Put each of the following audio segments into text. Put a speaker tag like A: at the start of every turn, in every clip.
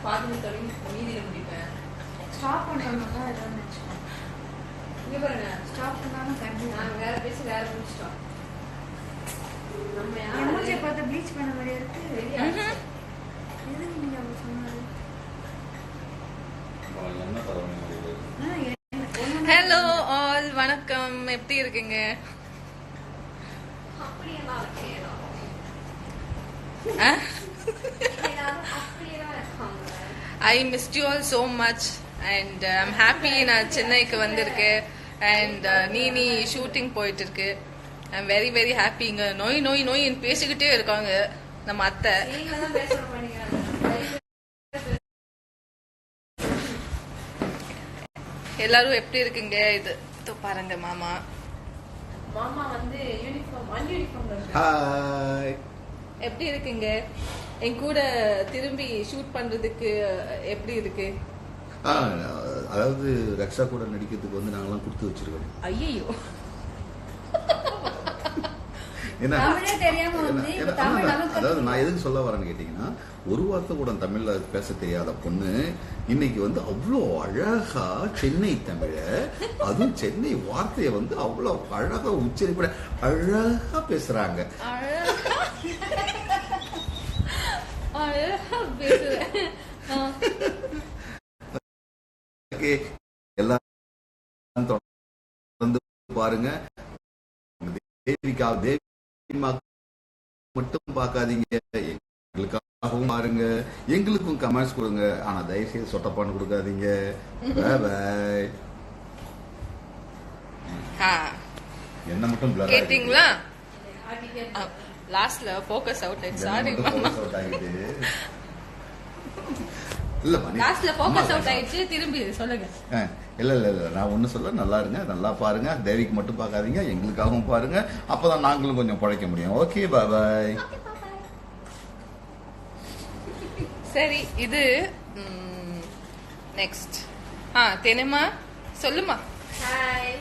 A: பாதி தொடங்கி மீதியில முடிப்பேன்.
B: ஸ்டாப் பண்ணணும்னா ஏதாவது நினைச்சோம்.
A: இங்க பாருங்க,
B: ஸ்டாப் பண்ணாலும் கண்டிப்பா
A: நாங்க வேற பேசி வேற முடிச்சிட்டோம். நம்ம
B: எமோஜியை பார்த்து ப்ளீச் பண்ண மாதிரியே இருக்கு. எது நீங்க அப்படி சொன்னாரு?
C: ஹலோ ஆல், வணக்கம். எப்படி இருக்கீங்க?
A: அப்படியெல்லாம் இருக்கேன்.
C: I missed you all so much and I'm happy நான் சென்னைக்கு வந்திருக்கேன் and நீ ஷூட்டிங் போயிட்டு இருக்கு. I'm very very happy. இங்க நோய் நோய் நோயின்னு பேசிக்கிட்டே இருக்காங்க நம்ம அத்தை. எல்லாரும் எப்படி இருக்கீங்க? இது பாருங்க மாமா.
A: மாமா வந்து யூனிஃபார்ம்
C: எப்படி இருக்கீங்க? என் கூட திரும்பி ஷூட் பண்றதுக்கு எப்படி இருக்கு?
D: அதாவது ரக்ஷா கூட நடிக்கிறதுக்கு வந்து நாங்கெல்லாம் கொடுத்து வச்சிருக்கோம்.
C: ஐயோ,
D: அதாவது நான் எதுக்கு சொல்ல வரேன்னு கேட்டீங்கன்னா, ஒரு வார்த்தை கூட தமிழ்ல பேச தெரியாத பொண்ணு இன்னைக்கு வந்து அவ்வளோ அழகா சென்னை தமிழ, அதுவும் சென்னை வார்த்தைய வந்து அவ்வளோ அழகா உச்சரிப்பட அழகா பேசுறாங்க. எல்லாம் தொடர்ந்து பாருங்க. தேவிகா மட்டும் பார்க்காதீங்க, எங்களுக்காகவும் பாருங்க, எங்களுக்கும் கமெண்ட்ஸ் கொடுங்க. ஆனா தயவு செய்து சொட்டப்பான்னு கொடுக்காதீங்க. என்ன மட்டும்
C: கேட்டீங்களா? லாஸ்ட்ல ஃபோக்கஸ் அவுட் ஆயிடுச்சு. சாரி
D: இல்ல
C: லாஸ்ட்ல ஃபோக்கஸ் அவுட் ஆயிடுச்சு. திரும்பி சொல்லுங்க.
D: இல்ல நான் ஒண்ணு சொல்ல, நல்லா இருங்க, நல்லா பாருங்க. தேவிக்கு மட்டும் பார்க்காதீங்க, எங்களுக்காகவும் பாருங்க. அப்பதான் நாங்களும் கொஞ்சம் பழைக்க முடியும். Okay, bye bye.
C: சரி, இது நெக்ஸ்ட். தெனிமா சொல்லுமா.
A: ஹாய்,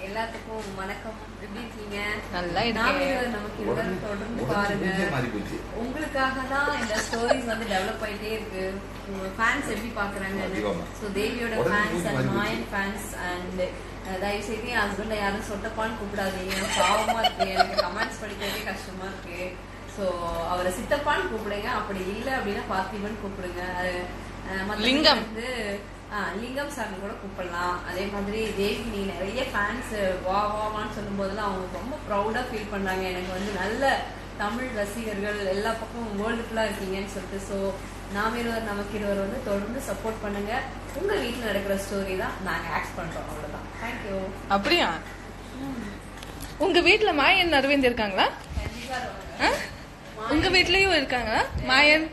A: எல்லாத்துக்கும் வணக்கம். எப்படி இருக்கீங்க?
C: நல்லா இருக்கேன்.
A: நமக்கு இதெல்லாம் தொடர்ந்து பாருங்க. உங்களுக்காக தான் இந்த ஸ்டோரிஸ் வந்து டெவலப் ஆயிட்டே இருக்கு. உங்க ஃபேன்ஸ் எப்படி பாக்குறாங்க? சோ தேவியோட fans and Mayan fans and தயவு செய்து என் ஹஸ்பண்ட யாரும் சொட்டப்பான்னு கூப்பிடாதீங்க. பாவமா இருக்கு, எனக்கு கமெண்ட்ஸ் படிக்கிறதே கஷ்டமா இருக்கு. ஸோ அவரை சித்தப்பான்னு கூப்பிடுங்க, அப்படி இல்லை அப்படின்னா பார்த்திபன் கூப்பிடுங்க.
C: லிங்கம்
A: வந்து லிங்கம் சார் கூட கூப்பிடலாம். அதே மாதிரி தேவி நீ நிறைய ஃபேன்ஸ் வான்னு சொல்லும் போதெல்லாம் அவங்க ரொம்ப ப்ரௌடா ஃபீல் பண்றாங்க. எனக்கு வந்து நல்ல தமிழ் ரசிகர்கள் எல்லா பக்கம் வேர்ல்டு ஃபுல்லா இருக்கீங்கன்னு சொல்லிட்டு. ஸோ நாம் இருவர் நமக்கு இருவர் வந்து தொடர்ந்து சப்போர்ட் பண்ணுங்க. உங்க வீட்டில் நடக்கிற ஸ்டோரி தான் நாங்க ஆக்ட் பண்றோம், அவ்வளவுதான். தேங்க்யூ.
C: அப்படியா? உங்க வீட்டுல மாயன் அரவிந்த் இருக்காங்களா? உங்க வீட்லயும் இருக்காங்களா மாயன்,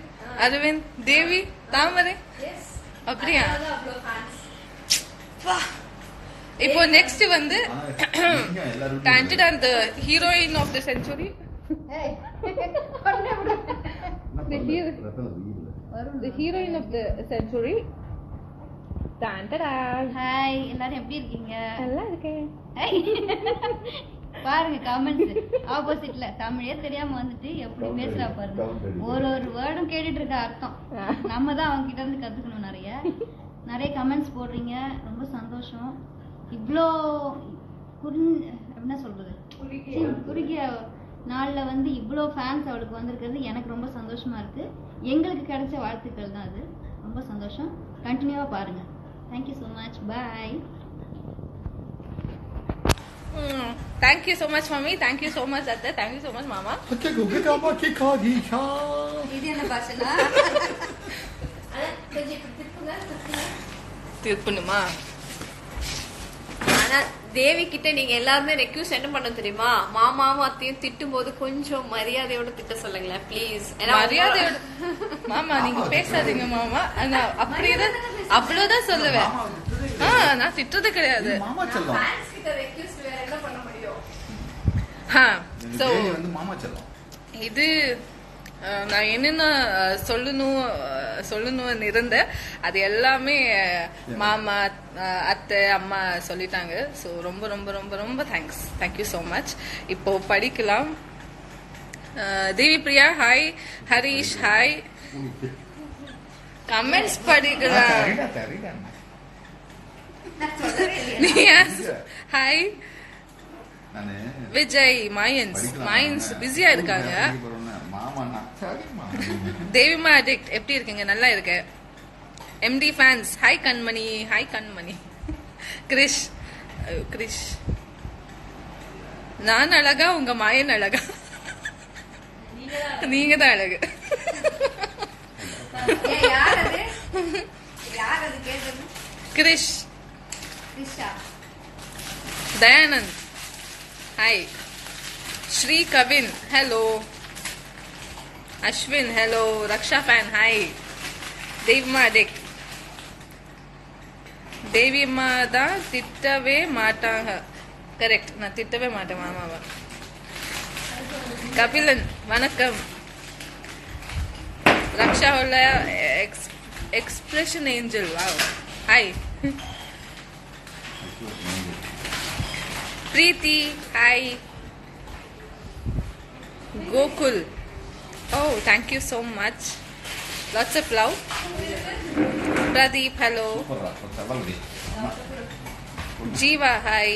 C: அரவிந்த், தேவி, தாமரை? அப்படியா? இப்போ நெக்ஸ்ட் வந்து the heroine of the century, the heroine of the century.
B: Hi, எல்லாரும் எப்படி இருக்கீங்க?
C: நல்லா இருக்கேன்.
B: பாருங்க கமெண்ட்ஸ், ஆப்போசிட்ல தமிழே தெரியாம வந்துட்டு எப்படி பேசுறா பாருங்க. ஒரு வேர்டும் கேட்டுட்டு இருக்க அர்த்தம். நம்ம தான் அவங்க கிட்ட இருந்து கத்துக்கணும். நிறைய கமெண்ட்ஸ் போடுறீங்க, ரொம்ப சந்தோஷம். இவ்வளோ என்ன சொல்றது, குறுகிய நாள்ல வந்து இவ்வளோ ஃபேன்ஸ் அவளுக்கு வந்திருக்கிறது எனக்கு ரொம்ப சந்தோஷமா இருக்கு. எங்களுக்கு கிடைச்ச வாழ்த்துக்கள் தான் அது. ரொம்ப சந்தோஷம். கண்டினியூவா பாருங்க. Thank you so much. Bye.
C: Thank you so much, mommy. Thank you so much, atta. Thank you so much, mama.
B: இது என்ன பாஷனா?
C: திருப்பணுமா?
A: ஆனா தேவி கிட்ட நீங்க எல்லாருமே ரெக்யூஸ் என்ன பண்ண தெரியுமா? மாமாவும் அத்தையும் திட்டும் போது கொஞ்சம் மரியாதையோட திட்ட சொல்லுங்களேன் ப்ளீஸ்.
C: மரியாதையோட மாமா நீங்க பேசாதீங்க மாமா. அப்படியேதான் அவ்வளவுதான் சொல்லுவேன். நான் திட்டுறது கிடையாது. இது நான் என்னென்ன சொல்லணும்னு இருந்தேன், அது எல்லாமே மாமா, அத்தை, அம்மா சொல்லிட்டாங்க. ஸோ ரொம்ப ரொம்ப ரொம்ப ரொம்ப தேங்க்யூ ஸோ மச். இப்போ படிக்கலாம். Devi Priya hi, Harish hi, comments படிக்கலாம்.
B: நான் சொல்லவே இல்லையா?
C: ஹாய் விஜய் மைன்ஸ் பிஸியா இருக்காங்க. தேவிமா அடிக்ட் எப்படி இருக்கீங்க? நல்லா இருக்கு. எம்டி ஃபேன்ஸ் ஹாய் கண்மணி. ஹாய் கண்மணி. கிரிஷ் நான் அழகா உங்க மாயன் அழகா? நீங்க தான் அழகு. Krish Dayanand hi. Sri Kavin hello. Ashwin hello. Raksha fan hi. தேவிமா அடிக்ட். தேவியம்மா தான் திட்டவே மாட்டாங்க. கரெக்ட், நான் திட்டவே மாட்டேன் மாமாவை. கபிலன் வணக்கம். ரக்ஷா உள்ள expression angel wow hi. Preethi hi. Gokul oh thank you so much. Lots of love. Pradeep hello. Jeeva hi.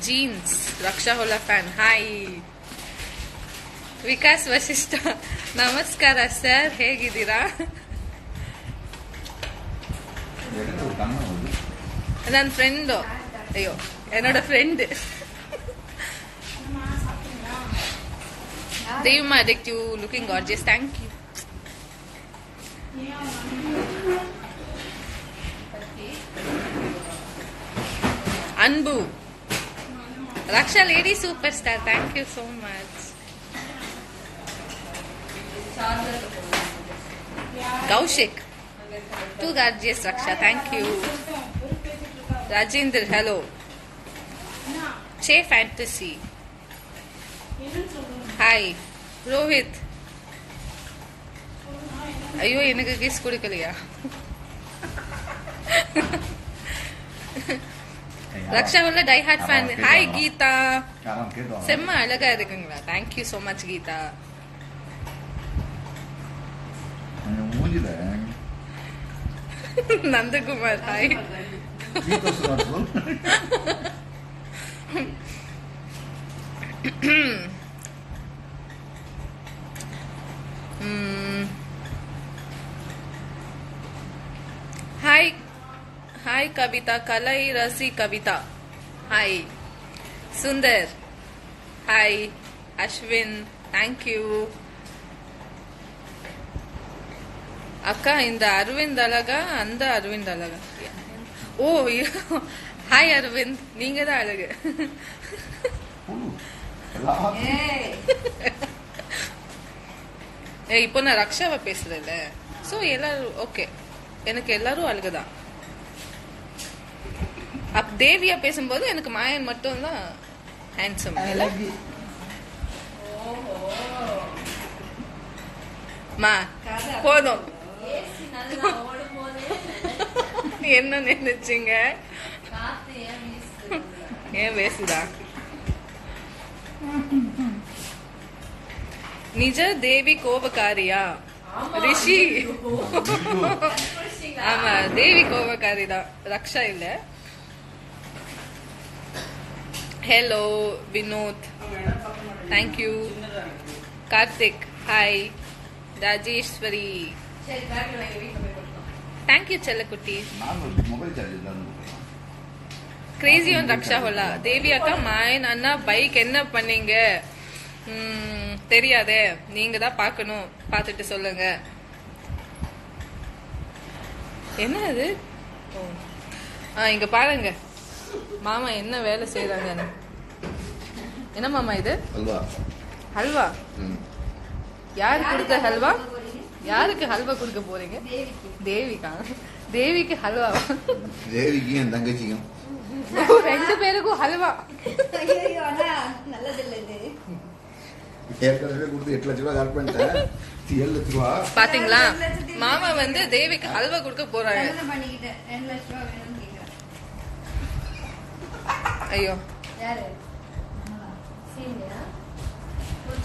C: Jeans Raksha Hola fan hi. Vikas Vasishta ನಮಸ್ಕಾರ ಸರ್, ಹೇಗಿದ್ದೀರಾ? ನನ್ನ ಫ್ರೆಂಡು, ಅಯ್ಯೋ என்னோட friend Devima addict, you looking gorgeous, thank you. Anbu Raksha lady superstar, thank you so much. Kaushik too gorgeous Raksha, thank you. Rajendra hello. Che fantasy hi. Rohit ஐயோ எனக்கு kiss கொடுக்கலையா? ரக்ஷா உள்ள die hard fan hi. Geetha செம்ம அழகா இருக்குங்களா? Thank you so much Geetha. Nandakumar hi. Hi hi Kavitha Kalairasi Kavita hi. Sundar hi. Ashwin thank you. அக்கா இந்த அரவிந்த் அழகா அந்த அரவிந்த் அழகா? ஓ ஹாய் அரவிந்த், நீங்க தான் அழகு. இப்போ நான் ரக்ஷாவை பேசுறேன்ல, ஸோ எல்லாரும் ஓகே, எனக்கு எல்லாரும் அழகுதான். அப் தேவியா பேசும்போது எனக்கு மாயன் மட்டும் தான் ஹேண்ட்ஸம் இல்ல? மா போதும். என்ன நினைச்சீங்க? ஏன் பேசுதா? நிஜ தேவி கோபக்காரியா? ரிஷி ஆமா தேவி கோபக்காரி தான், ரக்ஷா இல்ல. Hello Vinoth thank you. Karthik hi. Rajeswari thank you செல்லக்குட்டி. கிரேசி ஆன் ரக்ஷா ஹோலா. தேவி அக்கா மாயன் அண்ணா பைக் என்ன பண்ணீங்க? தெரியாதே, நீங்க தான் பார்க்கணும், பார்த்துட்டு சொல்லுங்க. என்ன அது? இங்க பாருங்க மாமா என்ன வேலை செய்யறாங்க. என்ன மாமா இது? ஹல்வா. யாரு கொடுத்த ஹல்வா? யாருக்கு ஹல்வா கொடுக்க போறீங்க? தேவிக்கா. தேவிக்கு ஹல்வா?
D: தேவிக்கு என் தங்கச்சிக்கும்
C: ரெண்டு பேருக்கும் ஹல்வா.
D: ஏற்கனவே கொடுத்து 8 லட்ச ரூபா கரெக்ட் பண்ணிட்டேன். 7 லட்ச ரூபா
C: பாத்தீங்களா? மாமா வந்து தேவிக்கு ஹல்வா கொடுக்க போறாங்க. ஐயோ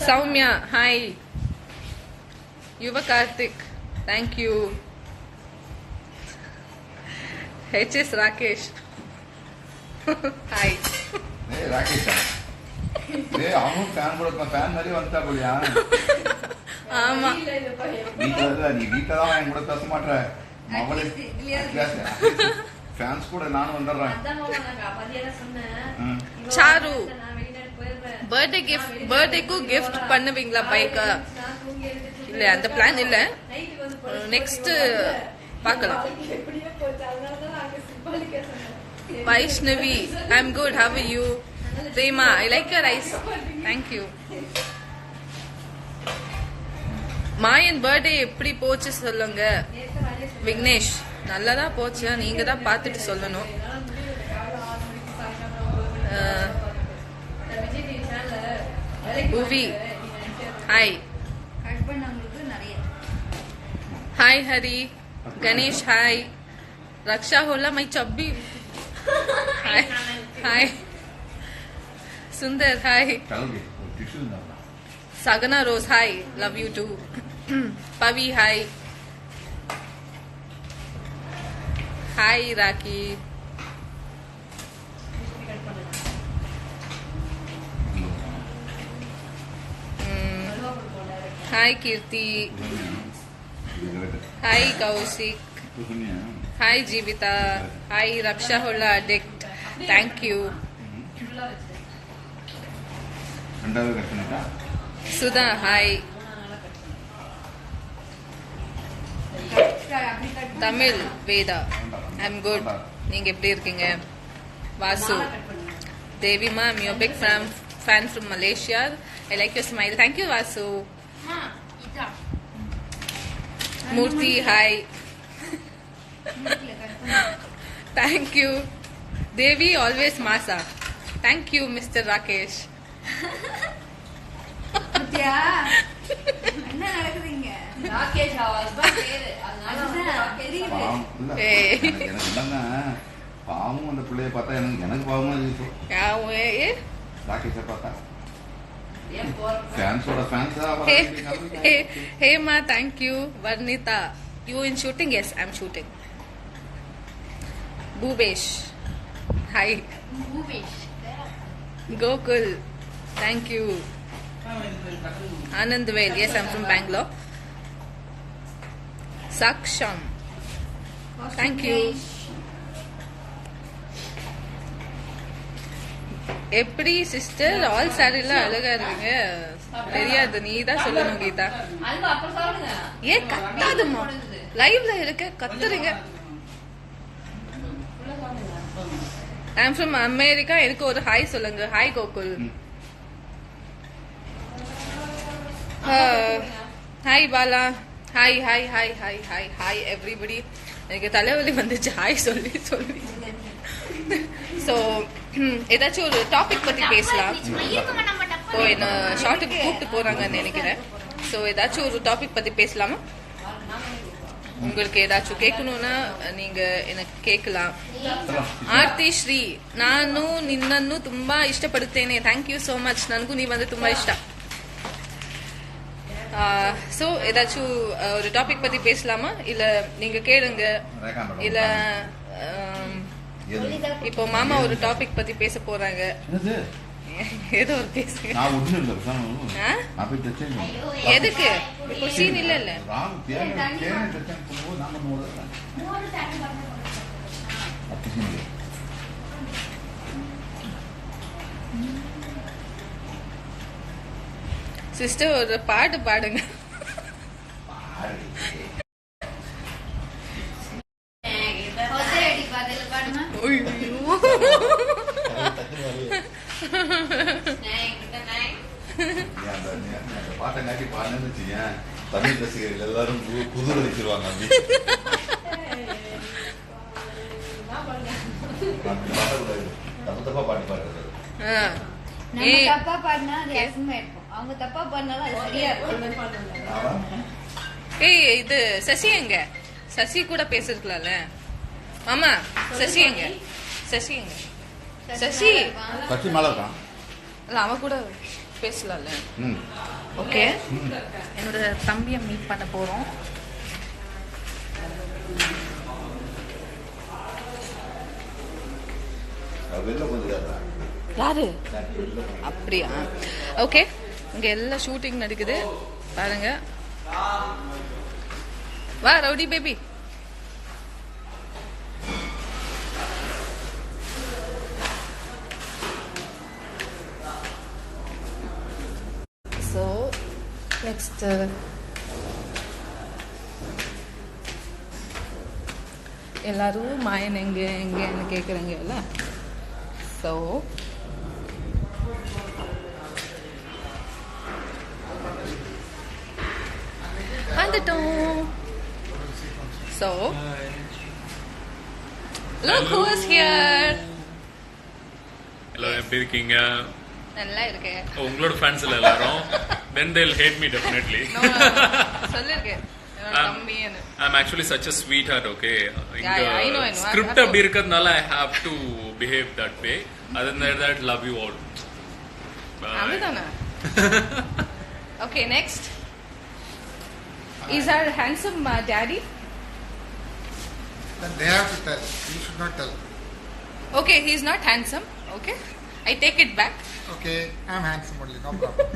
C: Soumya hi. Yuva Karthik thank you. HS Rakesh. Hi.
D: ஏய் ராகேஷா, ஏய் அவனும் ஃபேன் கூட ஃபேன் மாதிரி வந்துட்டா போலியா?
C: ஆமா,
D: வீட்டுல நீ வீட்டுல தான் என் கூட பேச மாட்டேற. அவளே ஃபேன்ஸ் கூட நானும் வந்துடுறேன்.
C: சாரு பர்த்டேக்கு கிஃப்ட் பண்ணுவீங்களா பைக்க? இல்ல அந்த பிளான் இல்ல, நெக்ஸ்ட் பார்க்கலாம். Vaishnavi, I'm good, how are you? Prema, I like your eyes, thank you. Mayan birthday எப்படி போச்சு சொல்லுங்க. விக்னேஷ், நல்லதா போச்சு, நீங்க தான் பார்த்துட்டு சொல்லணும். புவி, ஹாய். हाय हरी. गणेश हाय. रक्षा होला मैं चब्बी hi hi. Sundar hi. Sagana Rose hi, love you too. Pavi hi. Hi Rakhi. Hi Keerthi. Hi Kaushik. Hi Jeevitha. Hi Raksha होला addict, thank you. Sudha hi. Tamil Veda, I'm good, நீங்க எப்படி இருக்கீங்க? Vasu. தேவிமா, I'm your big fan from Malaysia. I like your smile. Thank you Vasu. Murthy hi. Thank you. Devi always masa. Thank you Mr. Rakesh.
B: என்ன நடக்குதுங்க?
A: Rakesh husband பேரு, அதனால
D: எனக்கு என்னன்னா பாவம் அந்த பிள்ளைய பார்த்தா எனக்கு பாவமா இருக்கு. ராகேஷை பார்த்தா ஃபேன்ஸோட ஃபேன்ஸா.
C: Hey ma, thank you. Varnita, you in shooting? Yes, I'm shooting. Bhubesh, hi.
B: Bhupesh.
C: Gokul, thank you. Anandvel, yes, I'm from Bangalore. Saksham, thank you. எப்படி சிஸ்டர் ஆல் சாரில அழகா இருக்கீங்க? தெரியாது, நீ தான் சொல்லணும் கீதா.
A: அது அப்புறம் சொல்லுங்க.
C: ஏன் கத்தாதுமா? லைவ்ல இருக்க கத்துறீங்க. I'm from America. எனக்கு ஒரு ஹாய் சொல்லுங்க. Hi Gokul. Hi Bala. Hi hi hi hi hi hi everybody. எனக்கு தலைவலி வந்துச்சு ஹாய் சொல்லி சொல்லி. ஸோ ஏதாச்சும் ஒரு டாபிக் பத்தி பேசலாம். இப்போ என்ன ஷார்ட்டுக்கு கூப்பிட்டு போறாங்கன்னு நினைக்கிறேன். ஸோ ஏதாச்சும் ஒரு டாபிக் பத்தி பேசலாமா? உங்களுக்கு ஏதாச்சும் கேட்கணும்னா நீங்க எனக்கு ಕೇಳலாம். ಆರ್ತಿ ಶ್ರೀ, ನಾನು ನಿನ್ನನ್ನು ತುಂಬಾ ಇಷ್ಟಪಡುತ್ತೇನೆ. Thank you so much. ನನಗೂ ನೀವು ಅಂದ್ರೆ ತುಂಬಾ ಇಷ್ಟ. ஸோ ஏதாச்சும் ஒரு டாபிக் பத்தி பேசலாமா? இல்ல நீங்க கேளுங்க. இல்ல இப்போ மாமா ஒரு டாபிக் பத்தி பேச போறாங்க. ஏதோ ஒரு பேசுங்க. எதுக்கு இப்போ சீன் இல்ல இல்ல. சிஸ்டர் ஒரு பாட்டு பாடுங்க.
D: பாட்டங்காட்டி பாடுன்னு வச்சுக்கேன், தமிழ் ரசிகர்கள் எல்லாரும் குதிரை வச்சிருவாங்க. தப்பா பாட்டு பாடுறது
B: தப்பா பாடினா அது அசிங்கமா இருக்கும். அவங்க தப்பா பாடினாலும் அது சரியா இருக்கும்.
C: ஏய் இது சசி எங்க? சசி கூட பேசிருக்கலாம்ல மாமா. சசி எங்க? சசி எங்க? சசி
D: சசி மேல இருக்கான்.
C: இல்ல அவ கூட பேசலாம்ல. ஓகே, என்னோட தம்பியை மீட் பண்ண போறோம். யாரு அப்படியா? ஓகே, இங்க எல்லாம் ஷூட்டிங் நடக்குது பாருங்க. வா ரவுடி பேபி. ஸோ நெக்ஸ்ட் எல்லாரும் மாயன் எங்கன்னு கேட்குறாங்கல்ல. ஸோ வந்துட்டோம். So look who is here.
E: எல்லாரும் எப்படி இருக்கீங்க?
C: நல்லா இருக்கேன்.
E: உங்களோட ஃபேன்ஸ் எல்லாரும் then they'll hate me definitely.
C: சொல்லிருக்கேன் தம்பின்னு.
E: I'm actually such a sweetheart, okay?
C: Yeah, I know.
E: Script அப்படி இருக்கிறதுனால I have to behave that way. Other than that, love you all.
C: அவ்வளவுதானா? Okay, next. Is our handsome daddy?
F: Then they have to tell. You should not tell.
C: Okay, he is not handsome. Okay, I take it back.
F: Okay, I'm handsome only, no problem.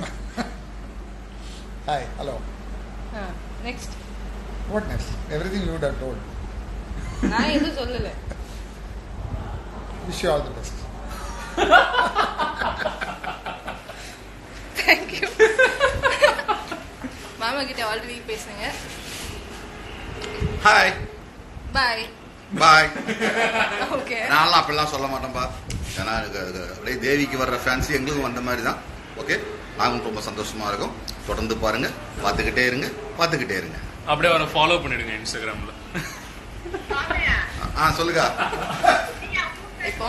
F: Hi, hello.
C: Next.
F: What next? Everything you would have told.
C: நான் எதுவும் சொல்லல.
F: Wish you all the best.
C: Thank you. மாமா கிட்ட already பேசுங்க.
D: Hi
C: bye.
D: Bye.
C: Okay.
D: நான்லாம் அப்படிலாம் சொல்ல மாட்டேன்பா. ஏன்னா அப்படியே தேவிக்கு வர்ற ஃபேன்ஸ் எங்களுக்கும் வந்த மாதிரி தான். ஓகே, நாங்களும் ரொம்ப சந்தோஷமா இருக்கோம். தொடர்ந்து பாருங்க, பார்த்துக்கிட்டே இருங்க.
E: அப்படியே அவரை ஃபாலோ பண்ணிடுங்க இன்ஸ்டாகிராம்ல.
D: சொல்லுங்க.
C: இப்போ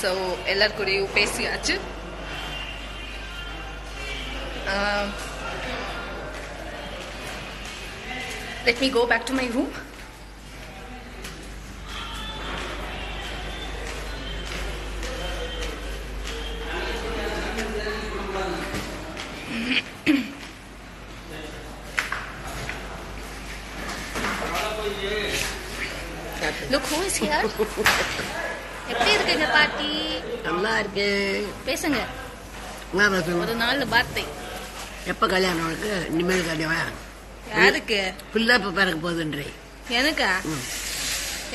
C: ஸோ எல்லாரும் கூடயும் பேசியாச்சு. Let me go back to my room. Look who is here. எப்படி இருக்குங்க பாட்டி?
G: நல்லா இருக்கு.
C: பேசுங்க.
G: என்ன பேசணும்?
C: ஒரு 4 வார்த்தை.
G: எப்ப கல்யாணம் உனக்கு? இனிமேல் கல்யாணம்?
C: யாருக்கு?
G: பிள்ளை இப்ப பிறக்க போகுதுன்றே.
C: எனக்கா?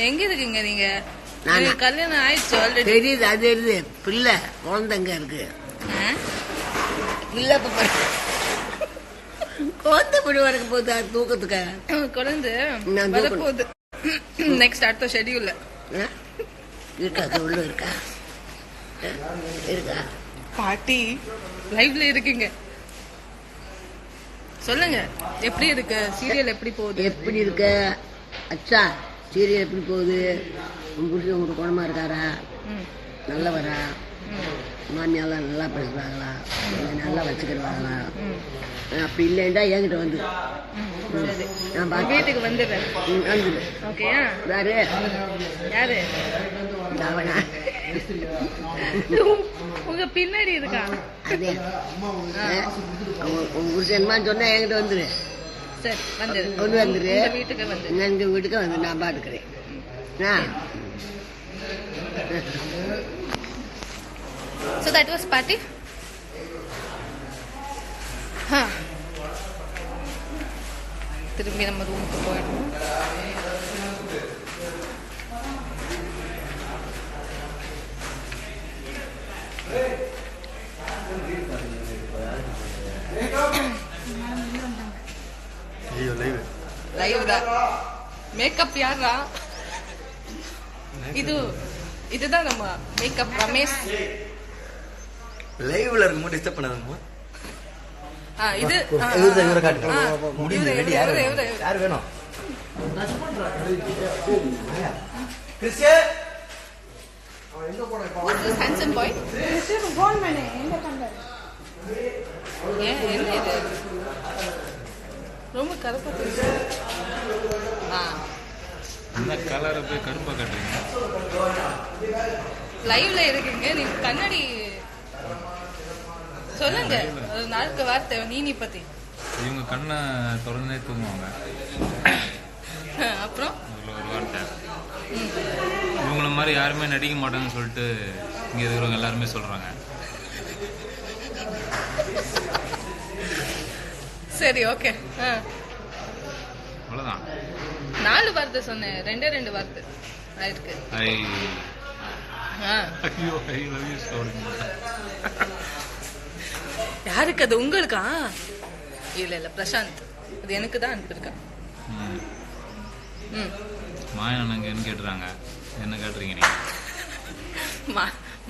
C: எங்க இருக்கீங்க நீங்க?
G: நானா?
C: எனக்கு கல்யாணம் ஆயிடுச்சு ஆல்ரெடி.
G: தெரியுது, அது தெரியுது. பிள்ளை குழந்தைங்க இருக்கு. பிள்ளை இப்ப குழந்தை பிடி வரக்க போகுது. அது தூக்கத்துக்கு
C: குழந்தை
G: நான்
C: வரப்போகுது. நெக்ஸ்ட் அடுத்த ஷெட்யூல்ல
G: இருக்கா? உள்ள இருக்கா? இருக்கா?
C: பாட்டி லைவ்ல இருக்கீங்க. சொல்லுங்க, எப்படி இருக்கு சீரியல்? எப்படி போகுது?
G: எப்படி இருக்க அச்சா? சீரியல் எப்படி போகுது? உங்க புருஷன் உங்களுக்கு குணமா இருக்காரா? நல்லவரா? மாமியாலாம் நல்லா பேசுறாங்களா? நல்லா வச்சுக்கிறாங்களா? அப்படி இல்லைண்டா என்கிட்ட வந்து நான்
C: வீட்டுக்கு வந்துடுறேன்.
G: வந்துடு.
C: ஓகே.
G: யாரு?
C: யாரு?
G: அவனா?
C: உங்க பின்னாடி இருக்கா?
G: அதே உங்க புருஷன்மான்னு சொன்னா என்கிட்ட வந்துரு.
C: சரி வந்துரு.
G: கொண்டு வந்துரு.
C: வீட்டுக்கு வந்து
G: எங்க வீட்டுக்கு வந்து நான் பாத்துக்கிறேன்.
C: So that was party. திரும்பி நம்ம ரூமுக்கு போயிடணும். லைவ் தான். மேக்கப் யாரா? இதுதான் நம்ம மேக்கப் ரமேஷ்.
H: லைவ்ல இருக்கும்போது டிஸ்டர்ப் பண்ணாதம்மா.
C: இது
H: இவரை காட்டுங்க. முடிஞ்சு ரெடி. யார் வேணும்? Chrystia
C: Who's this handsome boy? என்ன இது? ரொம்ப கருப்பா தெரியுது.
E: அந்த கலரை போய் கருப்பா காட்டுறீங்க.
C: லைவ்ல இருக்கீங்க நீங்க. கண்ணாடி சொல்லுங்க ஒரு 4 வார்த்தை நீனி பத்தி.
E: இவங்க கண்ணை திறந்தே தூங்குவாங்க.
C: அப்புறம்
I: அதில் ஒரு வார்த்தை இவங்கள மாதிரி யாருமே நடிக்க மாட்டாங்கன்னு சொல்லிட்டு இங்கே இருக்கிறவங்க எல்லாருமே சொல்கிறாங்க.
C: சரி ஓகே.
I: அவ்வளோதான்.
C: 4 வார்த்தை சொன்னேன், 2 வார்த்தை ஆயிருக்கு. யாருக்கு அது? உங்களுக்கா? இல்ல பிரசாந்த், அது எனக்கு தான் அனுப்பியிருக்கேன்.
I: மாயன் அண்ணங்கன்னு கேட்டுறாங்க, என்ன கேட்டுறீங்க நீங்க?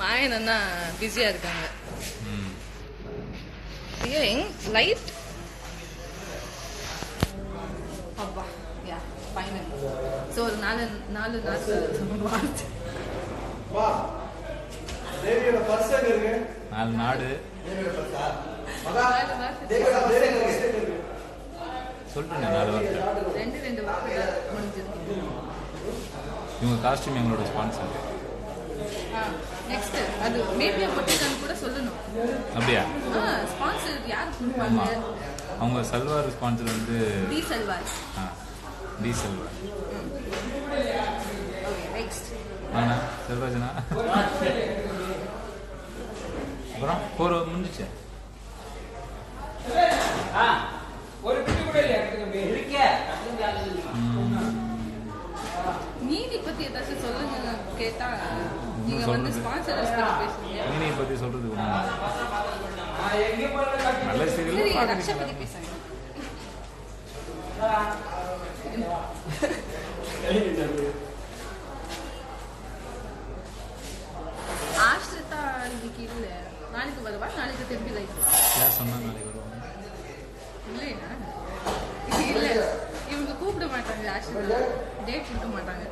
C: மாயன் அண்ணா பிஸியா இருக்காங்க. ஏன் லைட் அப்பா யா ஃபைனல். ஸோ ஒரு 4 வார்த்தை.
I: 4 நாடு சொல்லிட்டு 4 வார்த்தை.
C: 2 வார்த்தை முடிஞ்சிருக்கு.
I: இவங்க காஸ்டியூம் எங்களோட ஸ்பான்சர்.
C: நெக்ஸ்ட் அது மேபி பொட்டிக்கான்னு கூட சொல்லணும்.
I: அப்படியா?
C: ஸ்பான்சர் யார் கொடுப்பாங்க?
I: அவங்க சல்வார் ஸ்பான்சர் வந்து
C: D salwar.
I: D salwar.
C: Okay next
I: ஆனா செல்வராஜனா அப்புறம் போற முடிஞ்சிச்சு.
H: ஒரு பிடி கூட இல்ல
C: நீதி பத்தி ஏதாச்சும் சொல்லுங்க கேட்டா நீங்க வந்து ஸ்பான்சர்ஸ் பத்தி பேசுறீங்க.
I: நீதி பத்தி சொல்றது நல்ல
C: சரி
I: சீரியல்
C: ரக்ஷா பத்தி பேசுங்க. ஆஷ்ரிதா இன்னைக்கு இல்ல, நாளைக்கு வருவா. நாளைக்கு திருப்பி லைக்
I: யார் சொன்னா நாளைக்கு வருவாங்க?
C: இல்லையா? இல்ல இவங்க கூப்பிட மாட்டாங்க. ஆஷ்ரிதா டேட் கொடுக்க மாட்டாங்க.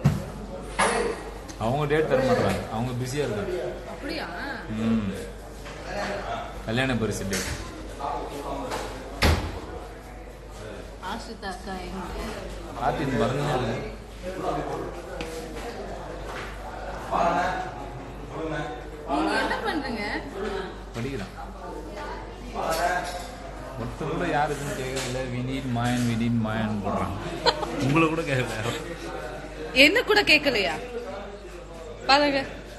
I: அவங்க டேட் தர மாட்டாங்க, அவங்க பிஸியா இருக்காங்க.
C: அப்படியா?
I: கல்யாண பரிசு டேட்.
C: ஆஷ்ரிதா அக்கா எங்க?
I: ஆத்தின் மறந்து
C: நீங்க என்ன பண்றீங்க?
I: படிக்கிறான். ஒருத்தர் கூட யாருக்குன்னு கேட்கல. வி நீட் மாயன் போடுறாங்க. உங்களை கூட கேட்கல.
C: என்ன கூட கேட்கலையா? பாருங்க